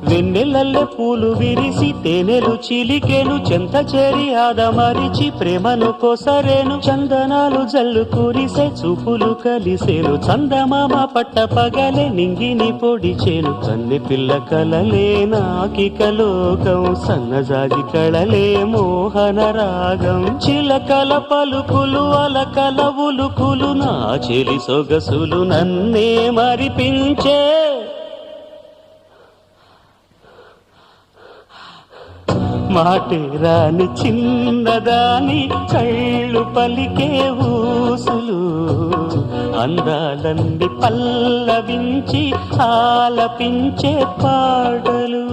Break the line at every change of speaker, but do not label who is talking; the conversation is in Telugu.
వెన్నెలల్లె పూలు విరిసి తేనెలు చిలికెను చెంత చేరి ఆదమరిచి ప్రేమను కొసరేను చందనాలు జల్లు కురిసే చూపులు కలిసేను చందమామ పట్ట పగలే నింగిని పొడిచేను కన్నె పిల్ల కలలే నాకిక లోకం సన్నజాజి కళలే మోహన రాగం చిలకల పలుకులు అలకల ఉలుకులు నా చెలి సొగసులు నన్నే మరిపించే మాటే రాని చిన్నదాని కళ్ళు పలికే ఊసులు అందాలన్నీ పల్లవించి ఆలపించే పాటలు